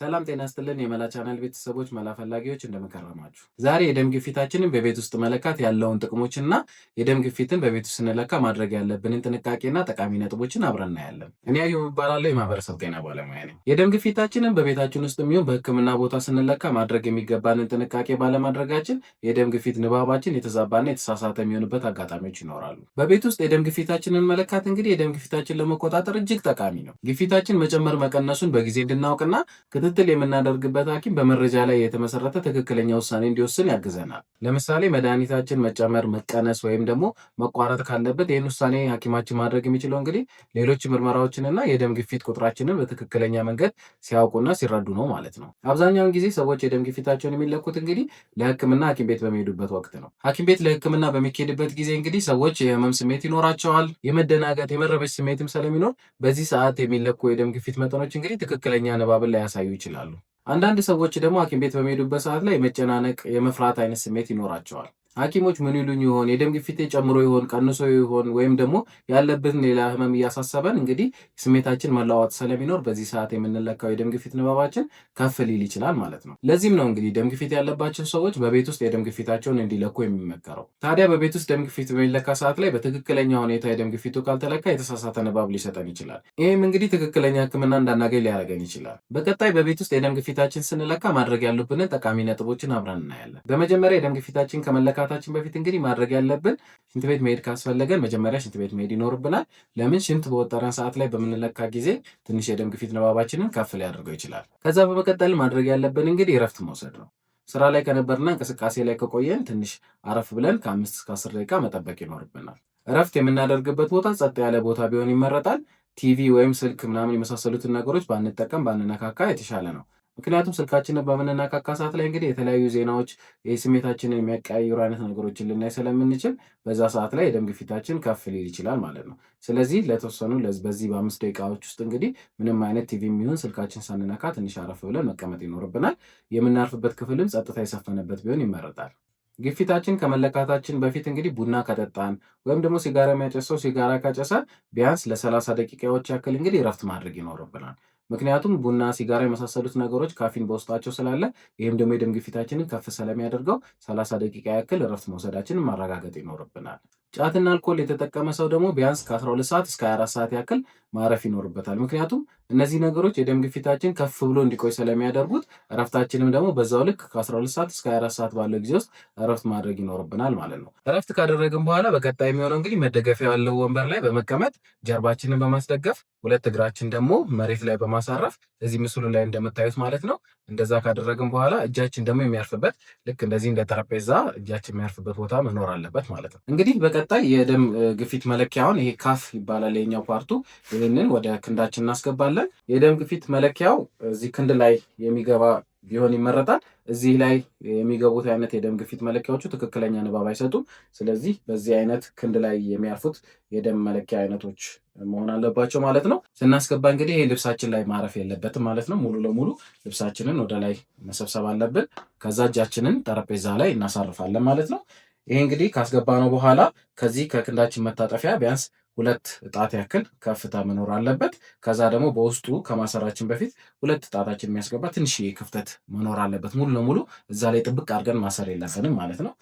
ሰላም ጤና ይስጥልን የመላ ቻናል ቤተሰቦች መላ ፈላጊዎች እንደምከረማችሁ። ዛሬ የደም ግፊታችንን በቤት ውስጥ መለካት ያለውን ጥቅሞችና የደም ግፊትን በቤት ውስጥ ስንለካ ማድረግ ያለብንን ጥንቃቄና ጠቃሚ ነጥቦችን አብረን እናያለን። እኔ አየሁ እባላለሁ፣ የማህበረሰብ ጤና ባለሙያ ነኝ። የደም ግፊታችንን በቤታችን ውስጥ የሚሆን በሕክምና ቦታ ስንለካ ማድረግ የሚገባንን ጥንቃቄ ባለማድረጋችን የደም ግፊት ንባባችን የተዛባና የተሳሳተ የሚሆንበት አጋጣሚዎች ይኖራሉ። በቤት ውስጥ የደም ግፊታችንን መለካት እንግዲህ የደም ግፊታችን ለመቆጣጠር እጅግ ጠቃሚ ነው። ግፊታችን መጨመር መቀነሱን በጊዜ እንድናውቅና ክትትል የምናደርግበት ሐኪም በመረጃ ላይ የተመሰረተ ትክክለኛ ውሳኔ እንዲወስን ያግዘናል። ለምሳሌ መድኃኒታችን መጨመር፣ መቀነስ ወይም ደግሞ መቋረጥ ካለበት ይህን ውሳኔ ሐኪማችን ማድረግ የሚችለው እንግዲህ ሌሎች ምርመራዎችንና የደም ግፊት ቁጥራችንን በትክክለኛ መንገድ ሲያውቁና ሲረዱ ነው ማለት ነው። አብዛኛውን ጊዜ ሰዎች የደም ግፊታቸውን የሚለኩት እንግዲህ ለሕክምና ሐኪም ቤት በሚሄዱበት ወቅት ነው። ሐኪም ቤት ለሕክምና በሚካሄድበት ጊዜ እንግዲህ ሰዎች የህመም ስሜት ይኖራቸዋል። የመደናገጥ የመረበሽ ስሜትም ስለሚኖር በዚህ ሰዓት የሚለኩ የደም ግፊት መጠኖች እንግዲህ ትክክለኛ ንባብን ላያሳዩ ይችላሉ። አንዳንድ ሰዎች ደግሞ ሐኪም ቤት በሚሄዱበት ሰዓት ላይ የመጨናነቅ የመፍራት አይነት ስሜት ይኖራቸዋል። ሐኪሞች ምን ይሉኝ ይሆን? የደም ግፊቴ ጨምሮ ይሆን ቀንሶ ይሆን? ወይም ደግሞ ያለብን ሌላ ህመም እያሳሰበን እንግዲህ ስሜታችን መለዋወጥ ስለሚኖር በዚህ ሰዓት የምንለካው የደም ግፊት ንባባችን ከፍ ሊል ይችላል ማለት ነው። ለዚህም ነው እንግዲህ ደም ግፊት ያለባቸው ሰዎች በቤት ውስጥ የደም ግፊታቸውን እንዲለኩ የሚመከረው። ታዲያ በቤት ውስጥ ደም ግፊት በሚለካ ሰዓት ላይ በትክክለኛ ሁኔታ የደም ግፊቱ ካልተለካ የተሳሳተ ንባብ ሊሰጠን ይችላል። ይህም እንግዲህ ትክክለኛ ህክምና እንዳናገኝ ሊያደርገን ይችላል። በቀጣይ በቤት ውስጥ የደም ግፊታችን ስንለካ ማድረግ ያሉብንን ጠቃሚ ነጥቦችን አብረን እናያለን። በመጀመሪያ የደም ግፊታችን ከመለካ ከመነካታችን በፊት እንግዲህ ማድረግ ያለብን ሽንት ቤት መሄድ ካስፈለገን መጀመሪያ ሽንት ቤት መሄድ ይኖርብናል። ለምን? ሽንት በወጠረን ሰዓት ላይ በምንለካ ጊዜ ትንሽ የደም ግፊት ንባባችንን ከፍ ሊያደርገው ይችላል። ከዛ በመቀጠል ማድረግ ያለብን እንግዲህ እረፍት መውሰድ ነው። ስራ ላይ ከነበርና እንቅስቃሴ ላይ ከቆየን ትንሽ አረፍ ብለን ከ5 እስከ 10 ደቂቃ መጠበቅ ይኖርብናል። እረፍት የምናደርግበት ቦታ ጸጥ ያለ ቦታ ቢሆን ይመረጣል። ቲቪ ወይም ስልክ ምናምን የመሳሰሉትን ነገሮች ባንጠቀም ባንነካካ የተሻለ ነው። ምክንያቱም ስልካችንን በምንነካካ ሰዓት ላይ እንግዲህ የተለያዩ ዜናዎች ስሜታችንን የሚያቀያይሩ አይነት ነገሮችን ልናይ ስለምንችል በዛ ሰዓት ላይ የደም ግፊታችን ከፍ ሊል ይችላል ማለት ነው። ስለዚህ ለተወሰኑ በዚህ በ5 ደቂቃዎች ውስጥ እንግዲህ ምንም አይነት ቲቪ የሚሆን ስልካችን ሳንነካ ትንሽ አረፍ ብለን መቀመጥ ይኖርብናል። የምናርፍበት ክፍልም ጸጥታ የሰፈነበት ቢሆን ይመረጣል። ግፊታችን ከመለካታችን በፊት እንግዲህ ቡና ከጠጣን ወይም ደግሞ ሲጋራ የሚያጨስ ሰው ሲጋራ ካጨሰ ቢያንስ ለ30 ደቂቃዎች ያክል እንግዲህ እረፍት ማድረግ ይኖርብናል። ምክንያቱም ቡና፣ ሲጋራ የመሳሰሉት ነገሮች ካፊን በውስጣቸው ስላለ ይህም ደግሞ የደም ግፊታችንን ከፍ ስለሚያደርገው 30 ደቂቃ ያክል እረፍት መውሰዳችንን ማረጋገጥ ይኖርብናል። ጫትና አልኮል የተጠቀመ ሰው ደግሞ ቢያንስ ከ12 ሰዓት እስከ 24 ሰዓት ያክል ማረፍ ይኖርበታል። ምክንያቱም እነዚህ ነገሮች የደም ግፊታችን ከፍ ብሎ እንዲቆይ ስለሚያደርጉት እረፍታችንም ደግሞ በዛው ልክ ከ12 ሰዓት እስከ 24 ሰዓት ባለው ጊዜ ውስጥ እረፍት ማድረግ ይኖርብናል ማለት ነው። እረፍት ካደረግን በኋላ በቀጣይ የሚሆነው እንግዲህ መደገፊያ ያለው ወንበር ላይ በመቀመጥ ጀርባችንን በማስደገፍ ሁለት እግራችን ደግሞ መሬት ላይ በማሳረፍ እዚህ ምስሉ ላይ እንደምታዩት ማለት ነው። እንደዛ ካደረግን በኋላ እጃችን ደግሞ የሚያርፍበት ልክ እንደዚህ እንደ ጠረጴዛ እጃችን የሚያርፍበት ቦታ መኖር አለበት ማለት ነው። እንግዲህ በቀጣይ የደም ግፊት መለኪያውን ይሄ ካፍ ይባላል የኛው ፓርቱ፣ ይህንን ወደ ክንዳችን እናስገባለን። የደም ግፊት መለኪያው እዚህ ክንድ ላይ የሚገባ ቢሆን ይመረጣል። እዚህ ላይ የሚገቡት አይነት የደም ግፊት መለኪያዎቹ ትክክለኛ ንባብ አይሰጡም። ስለዚህ በዚህ አይነት ክንድ ላይ የሚያርፉት የደም መለኪያ አይነቶች መሆን አለባቸው ማለት ነው። ስናስገባ እንግዲህ ይህ ልብሳችን ላይ ማረፍ የለበትም ማለት ነው። ሙሉ ለሙሉ ልብሳችንን ወደ ላይ መሰብሰብ አለብን። ከዛ እጃችንን ጠረጴዛ ላይ እናሳርፋለን ማለት ነው። ይሄ እንግዲህ ካስገባነው በኋላ ከዚህ ከክንዳችን መታጠፊያ ቢያንስ 2 ጣት ያክል ከፍታ መኖር አለበት። ከዛ ደግሞ በውስጡ ከማሰራችን በፊት 2 ጣታችን የሚያስገባ ትንሽዬ ክፍተት መኖር አለበት። ሙሉ ለሙሉ እዛ ላይ ጥብቅ አድርገን ማሰር የለብንም ማለት ነው።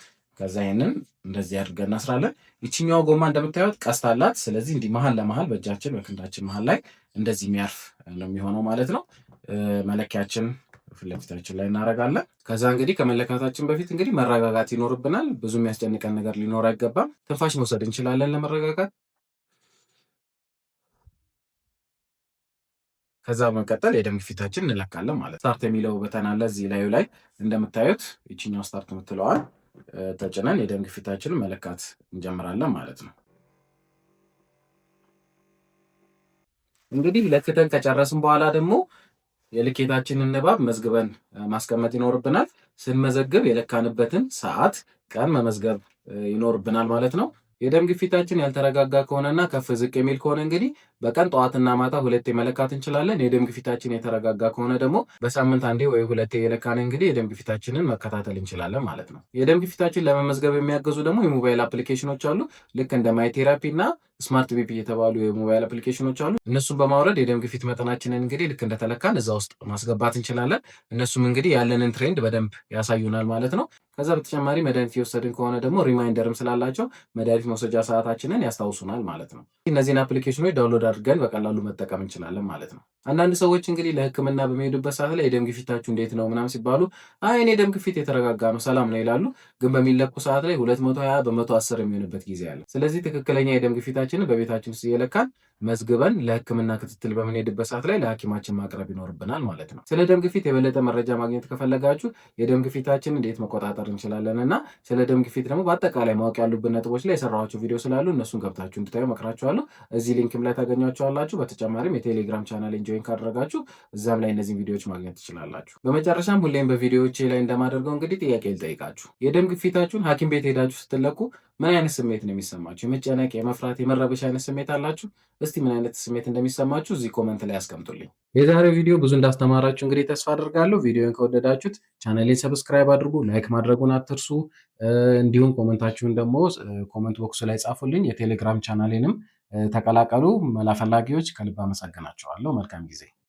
ከዛ ይሄንን እንደዚህ አድርገን እናስራለን። ይችኛዋ ጎማ እንደምታዩት ቀስት አላት። ስለዚህ እንዲህ መሀል ለመሀል በእጃችን በክንዳችን መሀል ላይ እንደዚህ የሚያርፍ ነው የሚሆነው ማለት ነው። መለኪያችን ፊት ለፊታችን ላይ እናደርጋለን። ከዛ እንግዲህ ከመለካታችን በፊት እንግዲህ መረጋጋት ይኖርብናል። ብዙ የሚያስጨንቀን ነገር ሊኖር አይገባም። ትንፋሽ መውሰድ እንችላለን ለመረጋጋት። ከዛ በመቀጠል የደም ግፊታችን እንለካለን ማለት ነው። ስታርት የሚለው በተን አለ እዚህ ላዩ ላይ እንደምታዩት ይችኛው ስታርት የምትለዋል ተጭነን የደም ግፊታችንን መለካት እንጀምራለን ማለት ነው። እንግዲህ ለክተን ከጨረስን በኋላ ደግሞ የልኬታችንን ንባብ መዝግበን ማስቀመጥ ይኖርብናል። ስንመዘግብ የለካንበትን ሰዓት፣ ቀን መመዝገብ ይኖርብናል ማለት ነው። የደም ግፊታችን ያልተረጋጋ ከሆነና ከፍ ዝቅ የሚል ከሆነ እንግዲህ በቀን ጠዋትና ማታ 2 መለካት እንችላለን። የደም ግፊታችን የተረጋጋ ከሆነ ደግሞ በሳምንት 1 ወይ 2 የለካን እንግዲህ የደም ግፊታችንን መከታተል እንችላለን ማለት ነው። የደም ግፊታችን ለመመዝገብ የሚያገዙ ደግሞ የሞባይል አፕሊኬሽኖች አሉ። ልክ እንደ ማይ ቴራፒ እና ስማርት ቢፒ የተባሉ የሞባይል አፕሊኬሽኖች አሉ። እነሱን በማውረድ የደም ግፊት መጠናችንን እንግዲህ ልክ እንደተለካን እዛ ውስጥ ማስገባት እንችላለን። እነሱም እንግዲህ ያለንን ትሬንድ በደንብ ያሳዩናል ማለት ነው። ከዛ በተጨማሪ መድኃኒት እየወሰድን ከሆነ ደግሞ ሪማይንደርም ስላላቸው መድኃኒት መውሰጃ ሰዓታችንን ያስታውሱናል ማለት ነው። እነዚህን አፕሊኬሽኖች ዳውንሎድ አድርገን በቀላሉ መጠቀም እንችላለን ማለት ነው። አንዳንድ ሰዎች እንግዲህ ለሕክምና በሚሄዱበት ሰዓት ላይ የደም ግፊታችሁ እንዴት ነው ምናምን ሲባሉ አይ እኔ ደም ግፊት የተረጋጋ ነው ሰላም ነው ይላሉ። ግን በሚለኩ ሰዓት ላይ 220 በ110 የሚሆንበት ጊዜ አለ። ስለዚህ ትክክለኛ የደም ግፊታችንን በቤታችን ውስጥ እየለካን መዝግበን ለሕክምና ክትትል በምንሄድበት ሰዓት ላይ ለሐኪማችን ማቅረብ ይኖርብናል ማለት ነው። ስለ ደም ግፊት የበለጠ መረጃ ማግኘት ከፈለጋችሁ የደም ግፊታችንን እንዴት መቆጣጠር እንችላለን እና ስለ ደም ግፊት ደግሞ በአጠቃላይ ማወቅ ያሉብን ነጥቦች ላይ የሰራኋቸው ቪዲዮ ስላሉ እነሱን ገብታችሁ እንድታዩ መክራችኋለሁ። እዚህ ሊንክም ላይ ታገኟቸዋላችሁ። በተጨማሪም የቴሌግራም ቻናሌን ጆይን ካደረጋችሁ እዛም ላይ እነዚህን ቪዲዮዎች ማግኘት ትችላላችሁ። በመጨረሻም ሁሌም በቪዲዮዎቼ ላይ እንደማደርገው እንግዲህ ጥያቄ ልጠይቃችሁ። የደም ግፊታችሁን ሐኪም ቤት ሄዳችሁ ስትለኩ ምን አይነት ስሜት ነው የሚሰማችሁ? የመጨነቅ፣ የመፍራት፣ የመረበሽ አይነት ስሜት አላችሁ? እስቲ ምን አይነት ስሜት እንደሚሰማችሁ እዚህ ኮመንት ላይ አስቀምጡልኝ። የዛሬው ቪዲዮ ብዙ እንዳስተማራችሁ እንግዲህ ተስፋ አድርጋለሁ። ቪዲዮን ከወደዳችሁት ቻናሌን ሰብስክራይብ አድርጉ፣ ላይክ ማድረጉን አትርሱ። እንዲሁም ኮመንታችሁን ደግሞ ኮመንት ቦክሱ ላይ ጻፉልኝ። የቴሌግራም ቻናሌንም ተቀላቀሉ። መላ ፈላጊዎች ከልብ አመሰግናችኋለሁ። መልካም ጊዜ